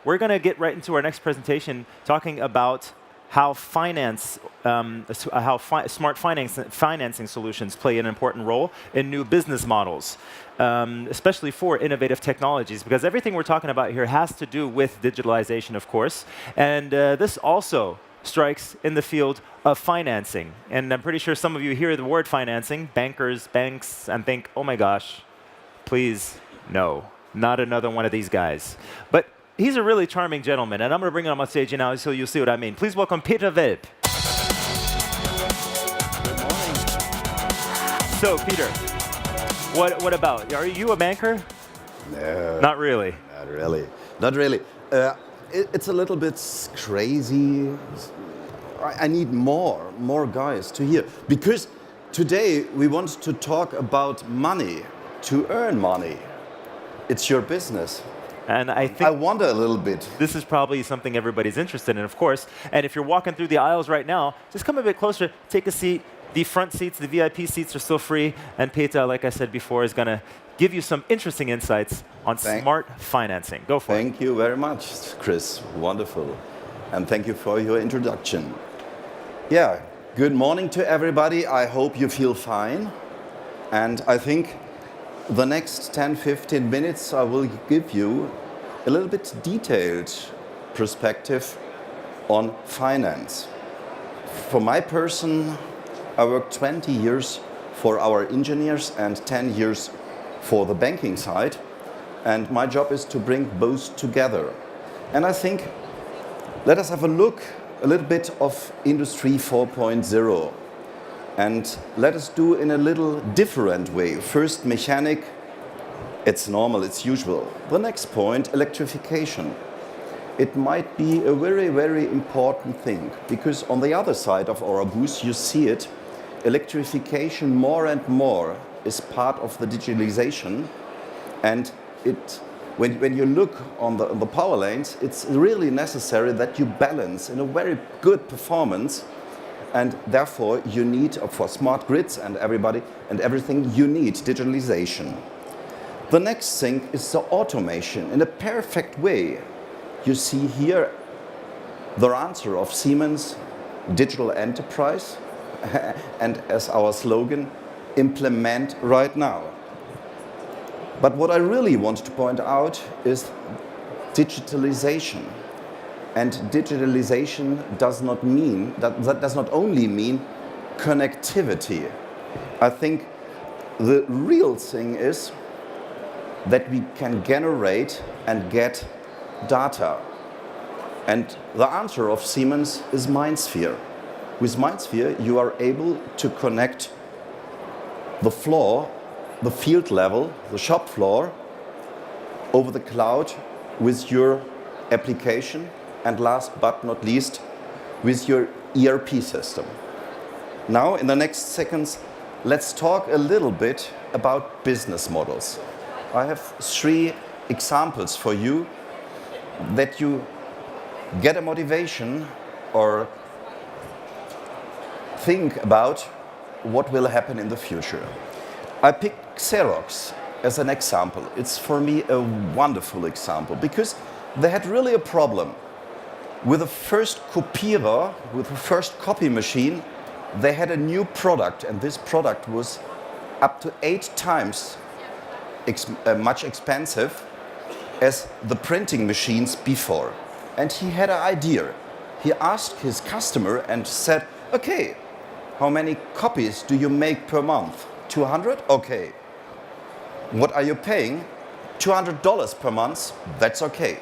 we're going to get right into our next presentation talking about how smart financing solutions play an important role in new business models, especially for innovative technologies, because everything we're talking about here has to do with digitalization, of course, and this also strikes in the field of financing. And I'm pretty sure some of you hear the word financing, bankers, banks, and think, oh my gosh, please, no, not another one of these guys. But he's a really charming gentleman, and I'm going to bring him on stage now so you'll see what I mean. Please welcome Peter Welp. Good morning. So, Peter, what about? Are you a banker? No. Not really. Not really. Not really. It's a little bit crazy. I need more guys to hear. Because today we want to talk about money, to earn money. It's your business. And I think I wonder a little bit. This is probably something everybody's interested in, of course. And if you're walking through the aisles right now, just come a bit closer, take a seat. The front seats, the VIP seats are still free. And Peter, like I said before, is going to give you some interesting insights on smart financing. Go for it. Thank you very much, Chris. Wonderful. And thank you for your introduction. Yeah, good morning to everybody. I hope you feel fine. And I think the next 10-15 minutes I will give you a little bit detailed perspective on finance. For my person, I worked 20 years for our engineers and 10 years for the banking side, and my job is to bring both together. And I think let us have a look a little bit of Industry 4.0, and let us do in a little different way. First, mechanic, it's normal, it's usual. The next point, electrification. It might be a very, very important thing, because on the other side of our booth, you see it, electrification more and more is part of the digitalization, and when you look on the power lanes, it's really necessary that you balance in a very good performance, and therefore you need, for smart grids and everybody and everything, you need digitalization. The next thing is the automation in a perfect way. You see here the answer of Siemens, digital enterprise, and as our slogan, implement right now. But what I really want to point out is digitalization. And digitalization does not mean, that does not only mean connectivity. I think the real thing is that we can generate and get data. And the answer of Siemens is MindSphere. With MindSphere, you are able to connect the floor, the field level, the shop floor, over the cloud with your application, and last but not least, with your ERP system. Now, in the next seconds, let's talk a little bit about business models. I have 3 examples for you that you get a motivation or think about what will happen in the future. I picked Xerox as an example. It's for me a wonderful example because they had really a problem. With the first kopierer, with the first copy machine, they had a new product, and this product was up to 8 times much expensive as the printing machines before. And he had an idea. He asked his customer and said, okay, how many copies do you make per month? 200? Okay. What are you paying? $200 per month? That's okay.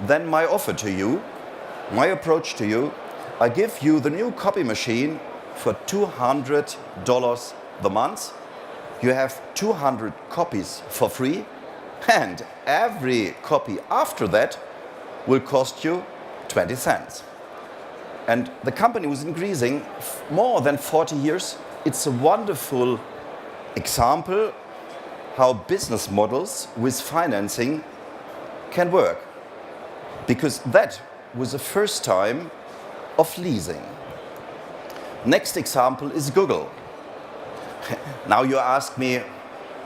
Then my offer to you, my approach to you, I give you the new copy machine for $200 the month. You have 200 copies for free, and every copy after that will cost you 20 cents. And the company was increasing more than 40 years. It's a wonderful example how business models with financing can work. Because that was the first time of leasing. Next example is Google. Now you ask me,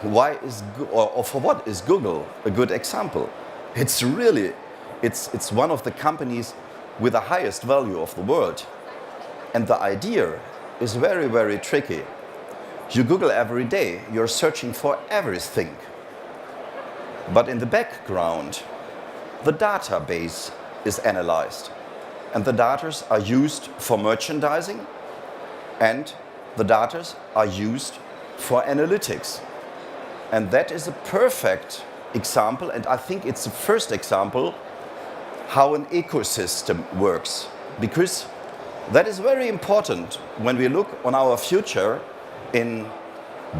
why is or for what is Google a good example? It's really It's one of the companies with the highest value of the world. And the idea is very, very tricky. You Google every day, you're searching for everything. But in the background, the database is analyzed. And the data are used for merchandising, and the data are used for analytics. And that is a perfect example, and I think it's the first example how an ecosystem works. Because that is very important when we look on our future in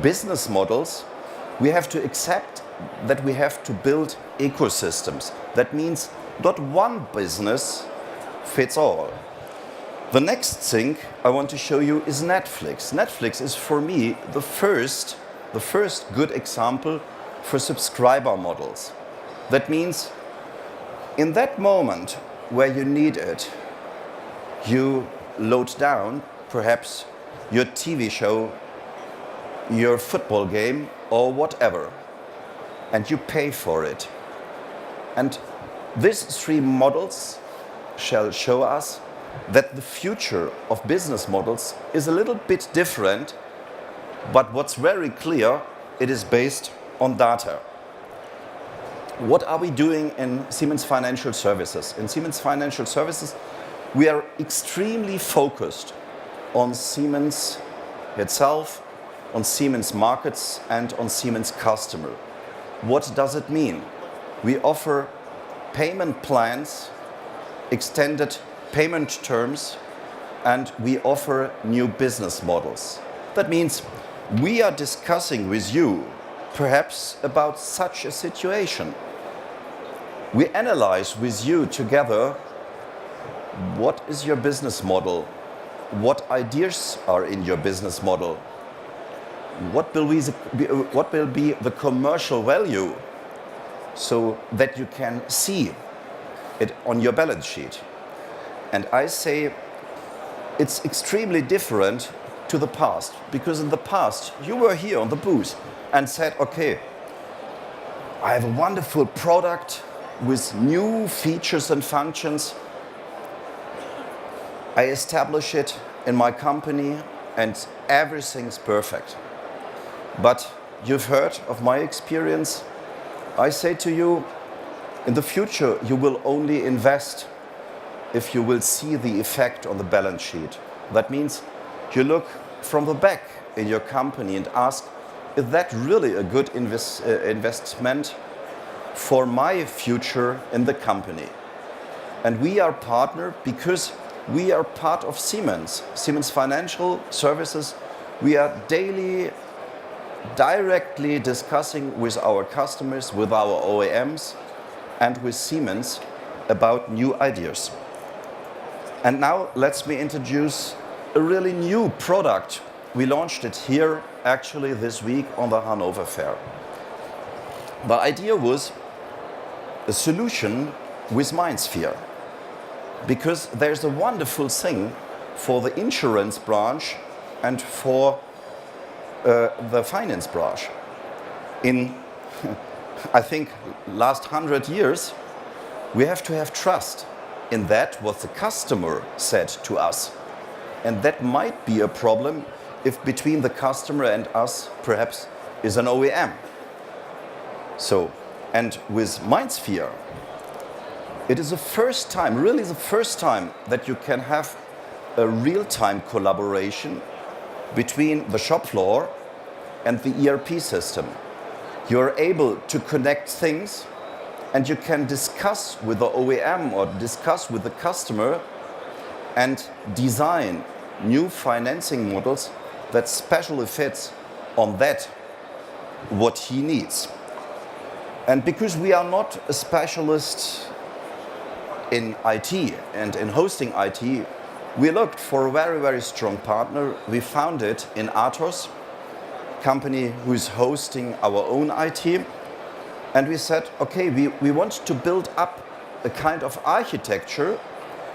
business models. We have to accept that we have to build ecosystems. That means not one business fits all. The next thing I want to show you is Netflix. Netflix is for me the first good example for subscriber models. That means in that moment where you need it, you load down perhaps your TV show, your football game, or whatever, and you pay for it. And these three models shall show us that the future of business models is a little bit different, but what's very clear, it is based on data. What are we doing in Siemens Financial Services? In Siemens Financial Services, we are extremely focused on Siemens itself, on Siemens markets, and on Siemens customer. What does it mean? We offer payment plans, extended payment terms, and we offer new business models. That means we are discussing with you perhaps about such a situation. We analyze with you together what is your business model, what ideas are in your business model, what will be the commercial value so that you can see it on your balance sheet. And I say it's extremely different to the past, because in the past you were here on the booth and said, okay, I have a wonderful product with new features and functions. I establish it in my company and everything's perfect. But you've heard of my experience. I say to you, in the future you will only invest if you will see the effect on the balance sheet. That means you look from the back in your company and ask, is that really a good investment for my future in the company? And we are partner because we are part of Siemens. Siemens Financial Services, we are directly discussing with our customers, with our OEMs, and with Siemens about new ideas. And now let me introduce a really new product. We launched it here actually this week on the Hanover Fair. The idea was a solution with MindSphere, because there's a wonderful thing for the insurance branch and for the finance branch. In, I think, last 100 years, we have to have trust in that what the customer said to us. And that might be a problem if between the customer and us perhaps is an OEM. So, and with MindSphere, it is the first time, really the first time, that you can have a real-time collaboration between the shop floor and the ERP system. You're able to connect things and you can discuss with the OEM or discuss with the customer and design new financing models that specially fits on that what he needs. And because we are not a specialist in IT and in hosting IT, we looked for a very, very strong partner. We found it in Atos, company who is hosting our own IT. And we said, okay, we want to build up a kind of architecture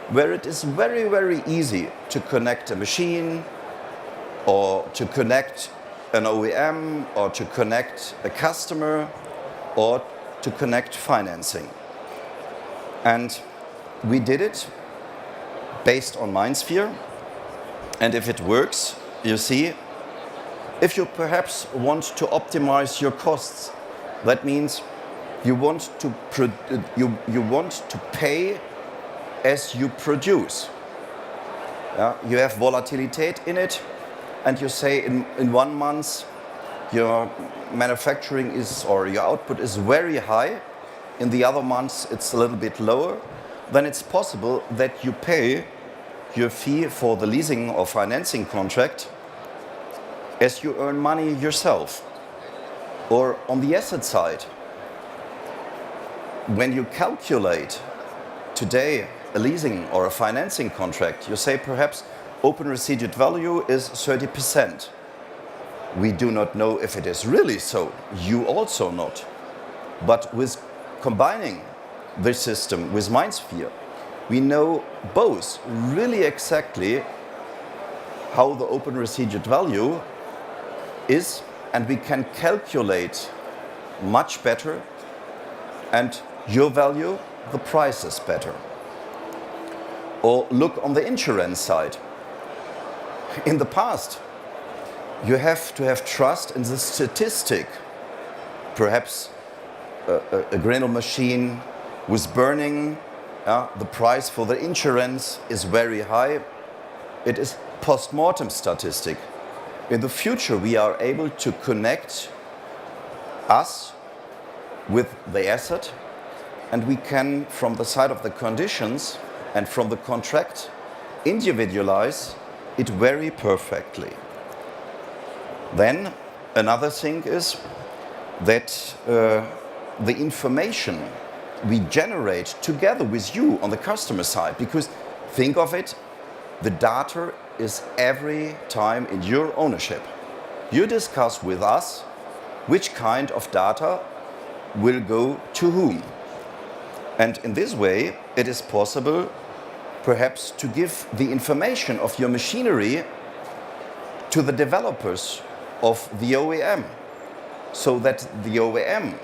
where it is very, very easy to connect a machine or to connect an OEM or to connect a customer or to connect financing. And we did it based on MindSphere. And if it works, you see, if you perhaps want to optimize your costs, that means you want to pay as you produce. You have volatility in it, and you say in 1 month your manufacturing is, or your output is very high, in the other months it's a little bit lower, then it's possible that you pay your fee for the leasing or financing contract as you earn money yourself. Or on the asset side, when you calculate today a leasing or a financing contract, you say perhaps open residual value is 30%. We do not know if it is really so. You also not. But with combining this system with MindSphere, we know both really exactly how the open residual value is, and we can calculate much better, and your value, the price is better. Or look on the insurance side. In the past, you have to have trust in the statistic. Perhaps a griddle machine was burning, the price for the insurance is very high. It is post-mortem statistic. In the future, we are able to connect us with the asset, and we can, from the side of the conditions and from the contract, individualize it very perfectly. Then another thing is that the information we generate together with you on the customer side, because think of it, the data is every time in your ownership. You discuss with us which kind of data will go to whom. And in this way, it is possible perhaps to give the information of your machinery to the developers of the OEM, so that the OEM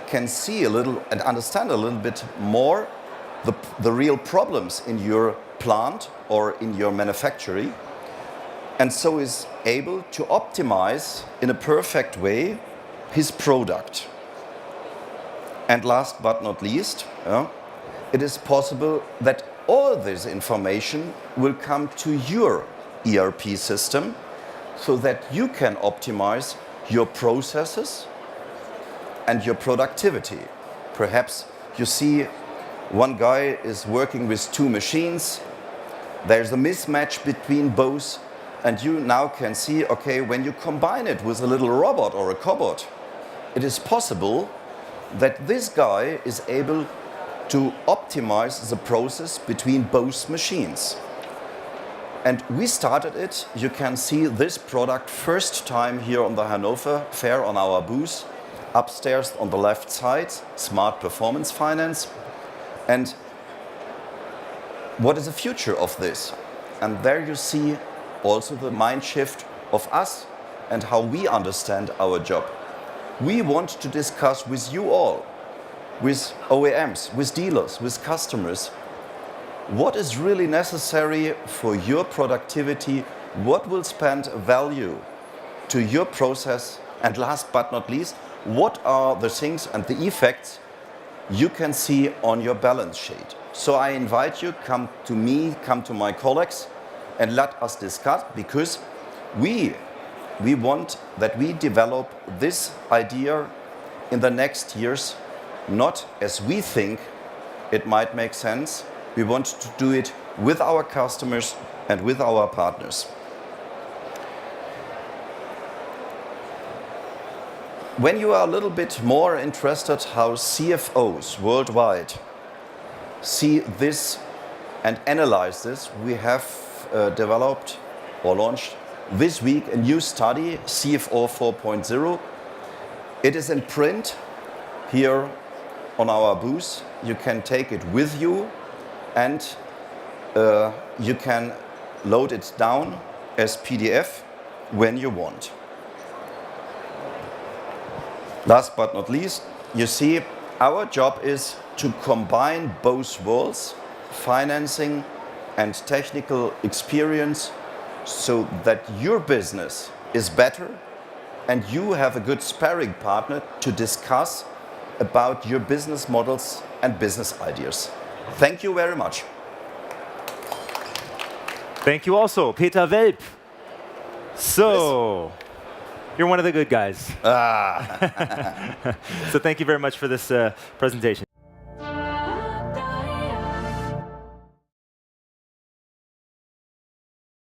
can see a little and understand a little bit more the real problems in your plant or in your manufacturing, and so is able to optimize in a perfect way his product. And last but not least, it is possible that all this information will come to your ERP system, so that you can optimize your processes and your productivity. Perhaps you see one guy is working with 2 machines, there's a mismatch between both, and you now can see, okay, when you combine it with a little robot or a cobot, it is possible that this guy is able to optimize the process between both machines. And we started it, you can see this product first time here on the Hanover Fair on our booth, upstairs on the left side, Smart Performance Finance. And what is the future of this? And there you see also the mind shift of us and how we understand our job. We want to discuss with you all, with OEMs, with dealers, with customers, what is really necessary for your productivity, what will spend value to your process, and last but not least, what are the things and the effects you can see on your balance sheet. So I invite you, come to me, come to my colleagues, and let us discuss, because we want that we develop this idea in the next years, not as we think it might make sense. We want to do it with our customers and with our partners. When you are a little bit more interested how CFOs worldwide see this and analyze this, we have developed or launched this week a new study, CFO 4.0. It is in print here on our booth. You can take it with you, and you can load it down as PDF when you want. Last but not least, you see, our job is to combine both worlds, financing and technical experience, so that your business is better and you have a good sparring partner to discuss about your business models and business ideas. Thank you very much. Thank you also, Peter Welp. So, you're one of the good guys. So thank you very much for this presentation.